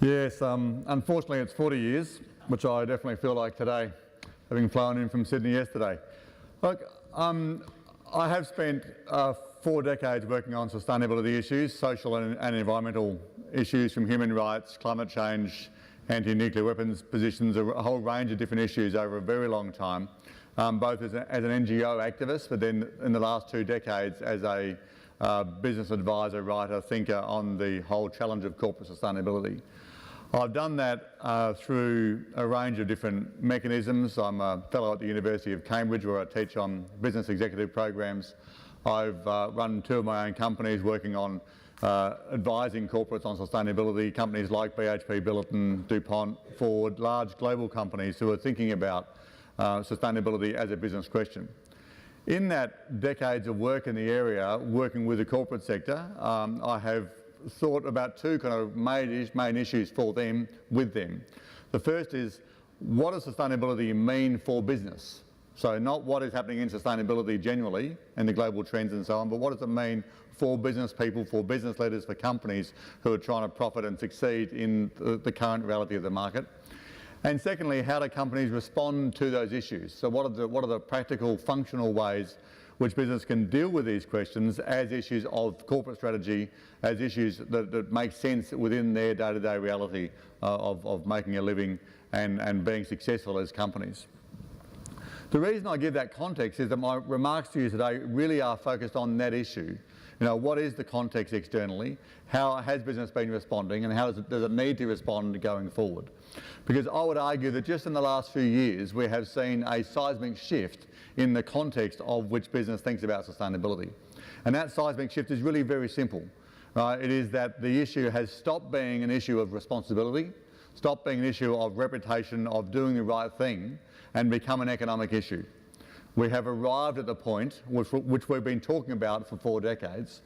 Yes, unfortunately it's 40 years, which I definitely feel like today, having flown in from Sydney yesterday. Look, I have spent 4 decades working on sustainability issues, social and environmental issues, from human rights, climate change, anti-nuclear weapons positions, a whole range of different issues over a very long time, both as an NGO activist, but then in the last 2 decades as a business advisor, writer, thinker on the whole challenge of corporate sustainability. I've done that through a range of different mechanisms. I'm a fellow at the University of Cambridge, where I teach on business executive programs. I've run 2 of my own companies working on advising corporates on sustainability, companies like BHP Billiton, DuPont, Ford, large global companies who are thinking about sustainability as a business question. In that decades of work in the area, working with the corporate sector, I have thought about 2 kind of main issues for them, with them. The first is, what does sustainability mean for business? So not what is happening in sustainability generally and the global trends and so on, but what does it mean for business people, for business leaders, for companies who are trying to profit and succeed in the current reality of the market? And secondly, how do companies respond to those issues? So what are the practical, functional ways which business can deal with these questions as issues of corporate strategy, as issues that make sense within their day-to-day reality of making a living and being successful as companies. The reason I give that context is that my remarks to you today really are focused on that issue. You know, what is the context externally? How has business been responding, and how does it need to respond going forward? Because I would argue that just in the last few years we have seen a seismic shift in the context of which business thinks about sustainability. And that seismic shift is really very simple. It is that the issue has stopped being an issue of responsibility, stopped being an issue of reputation, of doing the right thing, and become an economic issue. We have arrived at the point, which we've been talking about for 4 decades,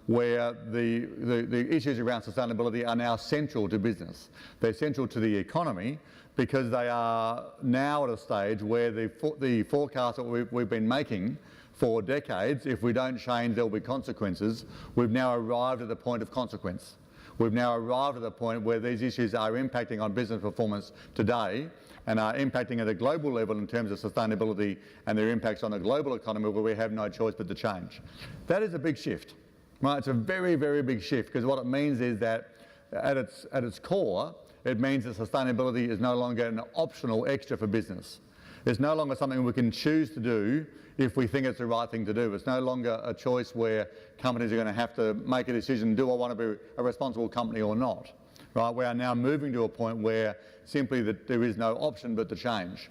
where the issues around sustainability are now central to business. They're central to the economy because they are now at a stage where the forecast that we've been making for decades, if we don't change there will be consequences, we've now arrived at the point of consequence. We've now arrived at the point where these issues are impacting on business performance today and are impacting at a global level in terms of sustainability and their impacts on the global economy, where we have no choice but to change. That is a big shift. Right? It's a very, very big shift, because what it means is that at its core, it means that sustainability is no longer an optional extra for business. It's no longer something we can choose to do if we think it's the right thing to do. It's no longer a choice where companies are going to have to make a decision, do I want to be a responsible company or not? Right? We are now moving to a point where simply that there is no option but to change.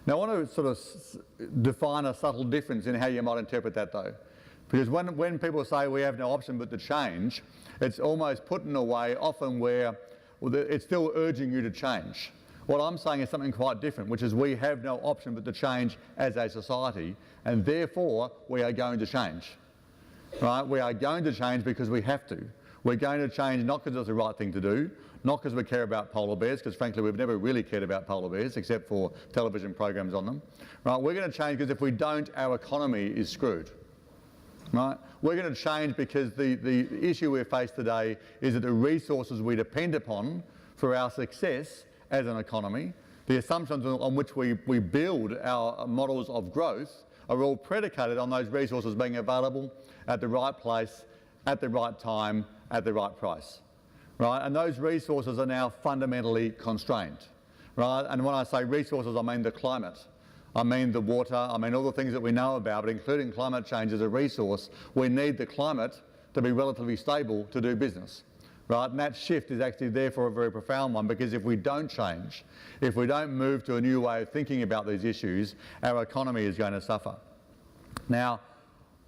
Now I want to sort of define a subtle difference in how you might interpret that though. Because when people say we have no option but to change, it's almost put in a way often where it's still urging you to change. What I'm saying is something quite different, which is we have no option but to change as a society, and therefore we are going to change. Right? We are going to change because we have to. We're going to change not because it's the right thing to do, not because we care about polar bears, because frankly we've never really cared about polar bears except for television programs on them. Right? We're going to change because if we don't, our economy is screwed. Right? We're going to change because the issue we face today is that the resources we depend upon for our success as an economy, the assumptions on which we build our models of growth, are all predicated on those resources being available at the right place, at the right time, at the right price. Right? And those resources are now fundamentally constrained. Right? And when I say resources, I mean the climate. I mean the water, I mean all the things that we know about, but including climate change as a resource. We need the climate to be relatively stable to do business. Right? And that shift is actually therefore a very profound one, because if we don't change, if we don't move to a new way of thinking about these issues, our economy is going to suffer. Now,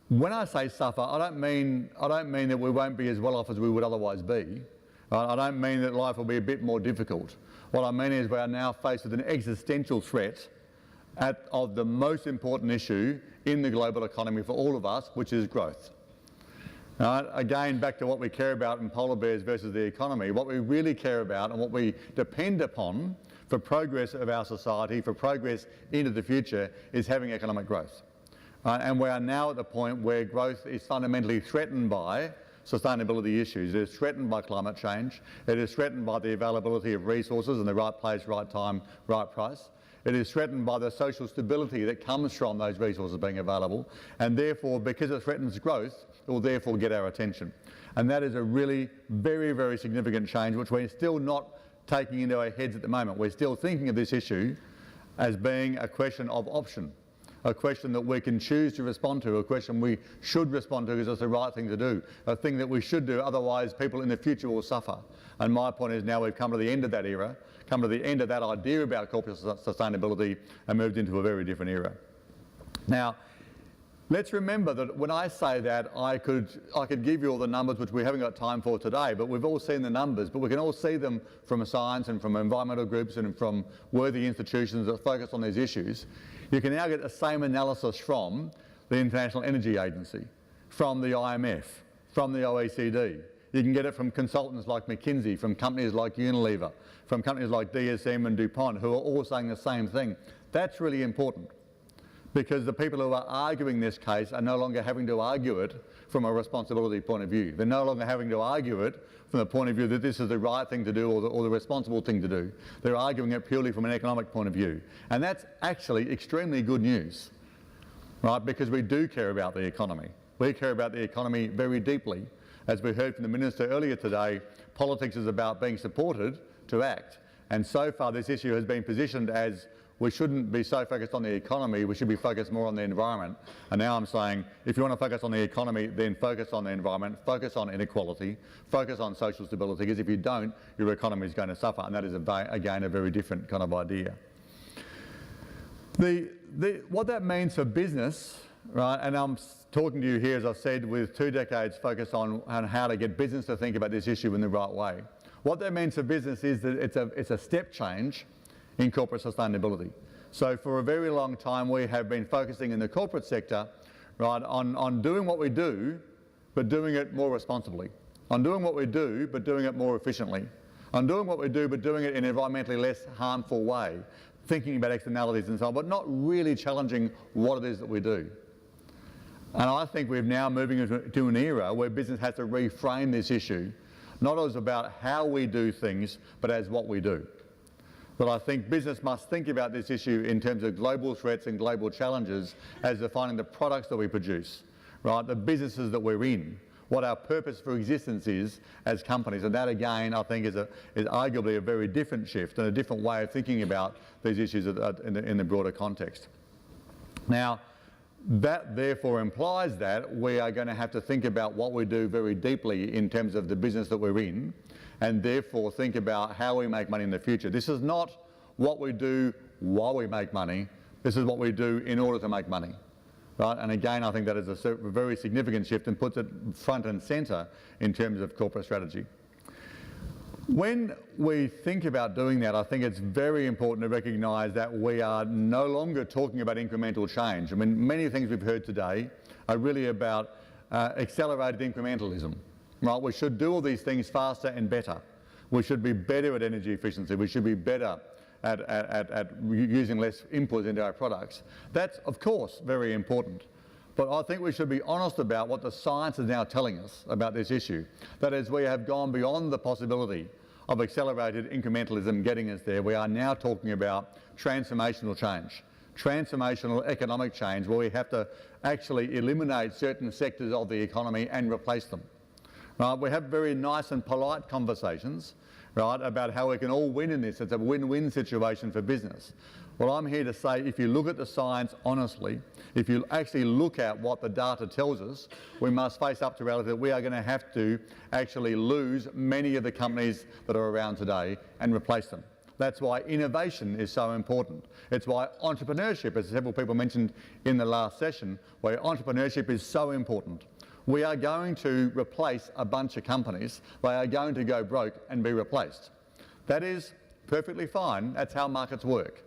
when I say suffer, I don't mean that we won't be as well off as we would otherwise be. Right? I don't mean that life will be a bit more difficult. What I mean is we are now faced with an existential threat of the most important issue in the global economy for all of us, which is growth. Right? Again, back to what we care about in polar bears versus the economy. What we really care about and what we depend upon for progress of our society, for progress into the future, is having economic growth. And we are now at the point where growth is fundamentally threatened by sustainability issues. It is threatened by climate change. It is threatened by the availability of resources in the right place, right time, right price. It is threatened by the social stability that comes from those resources being available, and therefore, because it threatens growth, it will therefore get our attention. And that is a really very, very significant change, which we're still not taking into our heads at the moment. We're still thinking of this issue as being a question of option, a question that we can choose to respond to, a question we should respond to because it's the right thing to do, a thing that we should do, otherwise people in the future will suffer. And my point is now we've come to the end of that era, come to the end of that idea about corporate sustainability and moved into a very different era. Now, let's remember that when I say that, I could give you all the numbers, which we haven't got time for today, but we've all seen the numbers, but we can all see them from science and from environmental groups and from worthy institutions that focus on these issues. You can now get the same analysis from the International Energy Agency, from the IMF, from the OECD. You can get it from consultants like McKinsey, from companies like Unilever, from companies like DSM and DuPont, who are all saying the same thing. That's really important, because the people who are arguing this case are no longer having to argue it from a responsibility point of view. They're no longer having to argue it from the point of view that this is the right thing to do or the responsible thing to do. They're arguing it purely from an economic point of view. And that's actually extremely good news, right? Because we do care about the economy. We care about the economy very deeply. As we heard from the Minister earlier today, politics is about being supported to act. And so far this issue has been positioned as we shouldn't be so focused on the economy, we should be focused more on the environment. And now I'm saying, if you want to focus on the economy, then focus on the environment, focus on inequality, focus on social stability, because if you don't, your economy is going to suffer, and that is, again, a very different kind of idea. What that means for business, right, and I'm talking to you here, as I said, with 2 decades focus on how to get business to think about this issue in the right way. What that means for business is that it's a step change in corporate sustainability. So for a very long time we have been focusing in the corporate sector, right, on doing what we do, but doing it more responsibly. On doing what we do, but doing it more efficiently. On doing what we do, but doing it in an environmentally less harmful way. Thinking about externalities and so on, but not really challenging what it is that we do. And I think we're now moving into an era where business has to reframe this issue, not as about how we do things, but as what we do. But I think business must think about this issue in terms of global threats and global challenges as defining the products that we produce, right? The businesses that we're in, what our purpose for existence is as companies. And that, again, I think is arguably a very different shift and a different way of thinking about these issues in the broader context. Now, that therefore implies that we are going to have to think about what we do very deeply in terms of the business that we're in, and therefore think about how we make money in the future. This is not what we do while we make money, this is what we do in order to make money. Right? And again, I think that is a very significant shift and puts it front and centre in terms of corporate strategy. When we think about doing that, I think it's very important to recognise that we are no longer talking about incremental change. I mean, many things we've heard today are really about accelerated incrementalism. Right? We should do all these things faster and better. We should be better at energy efficiency. We should be better at using less input into our products. That's, of course, very important. But I think we should be honest about what the science is now telling us about this issue. That is, we have gone beyond the possibility of accelerated incrementalism getting us there. We are now talking about transformational change, transformational economic change, where we have to actually eliminate certain sectors of the economy and replace them. We have very nice and polite conversations, right, about how we can all win in this. It's a win-win situation for business. Well, I'm here to say, if you look at the science honestly, if you actually look at what the data tells us, we must face up to reality that we are going to have to actually lose many of the companies that are around today and replace them. That's why innovation is so important. It's why entrepreneurship, as several people mentioned in the last session, why entrepreneurship is so important. We are going to replace a bunch of companies. They are going to go broke and be replaced. That is perfectly fine. That's how markets work.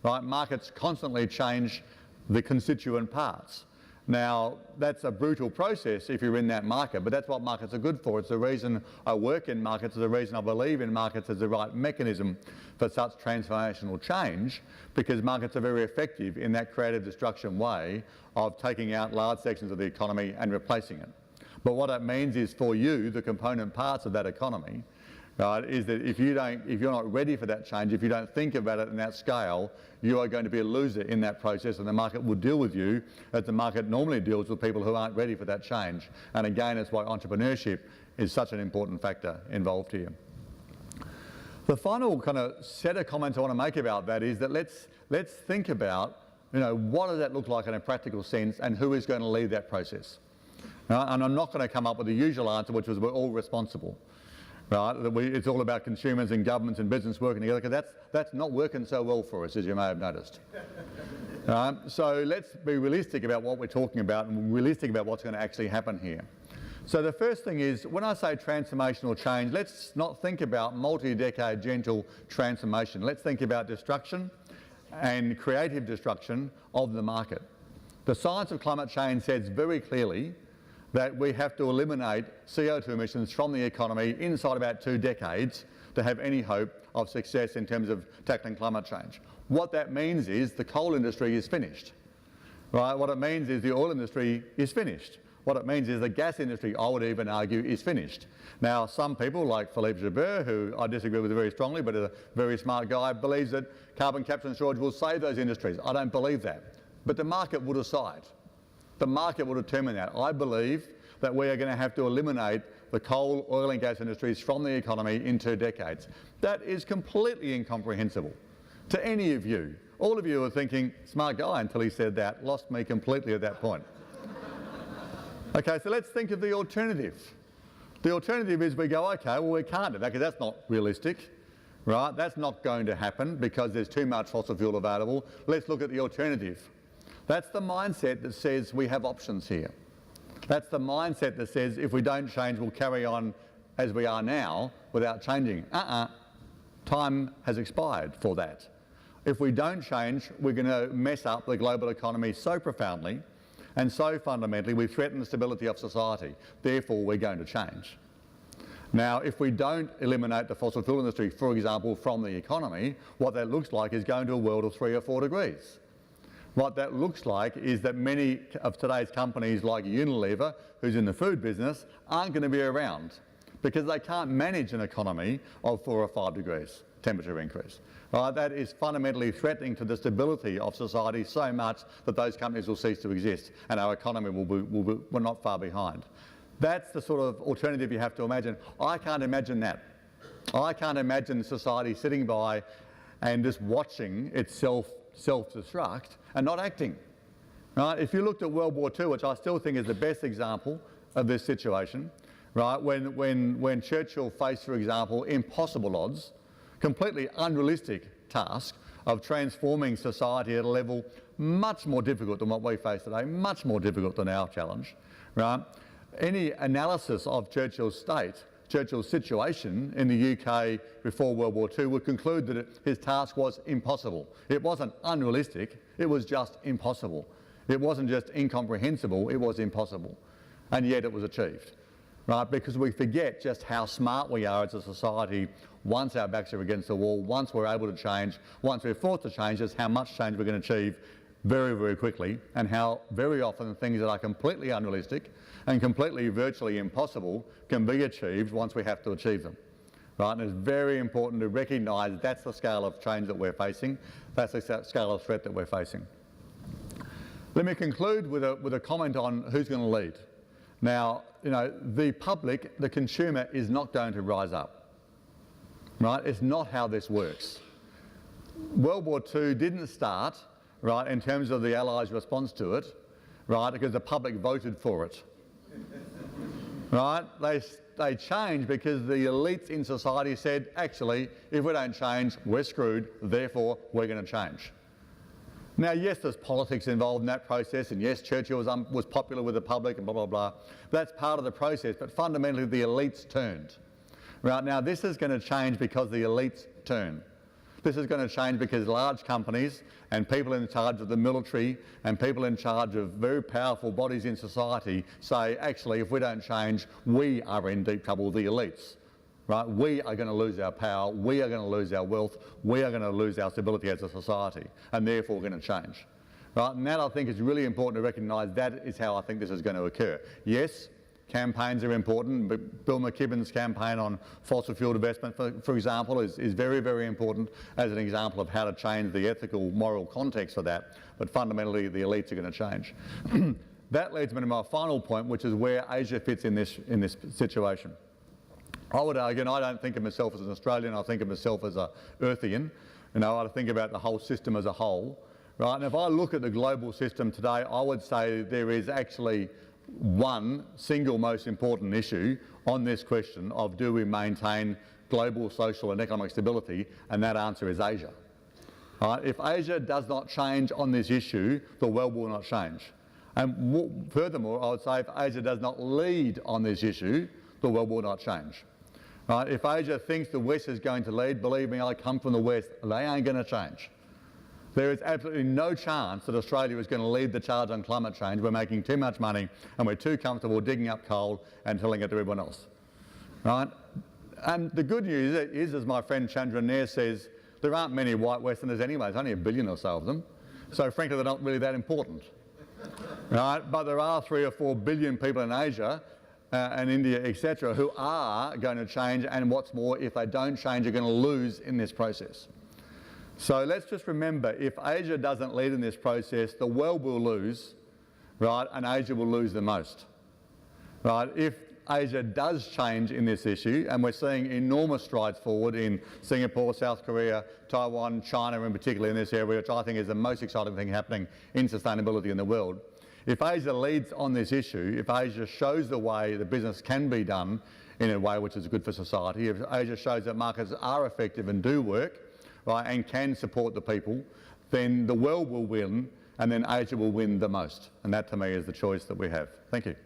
Right? Markets constantly change the constituent parts. Now, that's a brutal process if you're in that market, but that's what markets are good for. It's the reason I work in markets, it's the reason I believe in markets as the right mechanism for such transformational change, because markets are very effective in that creative destruction way of taking out large sections of the economy and replacing it. But what that means is for you, the component parts of that economy, right, is that if you're not ready for that change, if you don't think about it in that scale, you are going to be a loser in that process, and the market will deal with you as the market normally deals with people who aren't ready for that change. And again, it's why entrepreneurship is such an important factor involved here. The final kind of set of comments I want to make about that is that let's think about, what does that look like in a practical sense, and who is going to lead that process? And I'm not going to come up with the usual answer, which was we're all responsible. Right? It's all about consumers and governments and business working together, because that's not working so well for us, as you may have noticed. So let's be realistic about what we're talking about and realistic about what's going to actually happen here. So the first thing is, when I say transformational change, let's not think about multi-decade gentle transformation. Let's think about destruction and creative destruction of the market. The science of climate change says very clearly that we have to eliminate CO2 emissions from the economy inside about 2 decades to have any hope of success in terms of tackling climate change. What that means is the coal industry is finished. Right? What it means is the oil industry is finished. What it means is the gas industry, I would even argue, is finished. Now, some people like Philippe Joubert, who I disagree with very strongly, but is a very smart guy, believes that carbon capture and storage will save those industries. I don't believe that. But the market will decide. The market will determine that. I believe that we are going to have to eliminate the coal, oil and gas industries from the economy in 2 decades. That is completely incomprehensible to any of you. All of you are thinking, smart guy until he said that, lost me completely at that point. Okay, so let's think of the alternative. The alternative is we go, okay, well we can't do that because that's not realistic, right? That's not going to happen because there's too much fossil fuel available. Let's look at the alternative. That's the mindset that says we have options here. That's the mindset that says if we don't change, we'll carry on as we are now without changing. Time has expired for that. If we don't change, we're going to mess up the global economy so profoundly and so fundamentally, we threaten the stability of society. Therefore, we're going to change. Now, if we don't eliminate the fossil fuel industry, for example, from the economy, what that looks like is going to a world of 3 or 4 degrees. What that looks like is that many of today's companies like Unilever, who's in the food business, aren't going to be around because they can't manage an economy of 4 or 5 degrees temperature increase. That is fundamentally threatening to the stability of society so much that those companies will cease to exist and our economy will not far behind. That's the sort of alternative you have to imagine. I can't imagine that. I can't imagine society sitting by and just watching itself self-destruct and not acting. Right? If you looked at World War II, which I still think is the best example of this situation, right? When Churchill faced, for example, impossible odds, completely unrealistic task of transforming society at a level much more difficult than what we face today, much more difficult than our challenge, right? Any analysis of Churchill's situation in the UK before World War II would conclude that his task was impossible. It wasn't unrealistic, it was just impossible. It wasn't just incomprehensible, it was impossible. And yet it was achieved. Right? Because we forget just how smart we are as a society once our backs are against the wall, once we're able to change, once we're forced to change, just how much change we're going to achieve very, very quickly, and how very often things that are completely unrealistic and completely virtually impossible can be achieved once we have to achieve them. Right? And it's very important to recognise that's the scale of change that we're facing, that's the scale of threat that we're facing. Let me conclude with a comment on who's going to lead. Now, the public, the consumer, is not going to rise up. Right? It's not how this works. World War II didn't start, right, in terms of the Allies' response to it, right, because the public voted for it. Right? They changed because the elites in society said, actually, if we don't change, we're screwed, therefore we're going to change. Now, yes, there's politics involved in that process, and yes, Churchill was popular with the public and blah, blah, blah. That's part of the process, but fundamentally the elites turned. Right, now, this is going to change because the elites turn. This is going to change because large companies and people in charge of the military and people in charge of very powerful bodies in society say, actually, if we don't change, we are in deep trouble, the elites. Right? We are going to lose our power, we are going to lose our wealth, we are going to lose our stability as a society, and therefore we're going to change. Right? And that, I think, is really important to recognise that is how I think this is going to occur. Yes, campaigns are important. Bill McKibben's campaign on fossil fuel divestment, for example, is very, very important as an example of how to change the ethical, moral context for that. But fundamentally, the elites are going to change. That leads me to my final point, which is where Asia fits in this situation. I would argue, and I don't think of myself as an Australian, I think of myself as a Earthian. You know, I think about the whole system as a whole. Right? And if I look at the global system today, I would say there is actually one single most important issue on this question of do we maintain global social and economic stability, and that answer is Asia. Right? If Asia does not change on this issue, the world will not change. And furthermore, I would say if Asia does not lead on this issue, the world will not change. Right? If Asia thinks the West is going to lead, believe me, I come from the West, they ain't going to change. There is absolutely no chance that Australia is going to lead the charge on climate change. We're making too much money and we're too comfortable digging up coal and telling it to everyone else. Right? And the good news is, as my friend Chandra Nair says, there aren't many white Westerners anyway. There's only 1 billion or so of them. So frankly, they're not really that important. Right? But there are 3 or 4 billion people in Asia and India, etc., who are going to change, and what's more, if they don't change, are going to lose in this process. So let's just remember, if Asia doesn't lead in this process, the world will lose, right, and Asia will lose the most. Right? If Asia does change in this issue, and we're seeing enormous strides forward in Singapore, South Korea, Taiwan, China in particular in this area, which I think is the most exciting thing happening in sustainability in the world. If Asia leads on this issue, if Asia shows the way the business can be done in a way which is good for society, if Asia shows that markets are effective and do work, right, and can support the people, then the world will win, and then Asia will win the most. And that, to me, is the choice that we have. Thank you.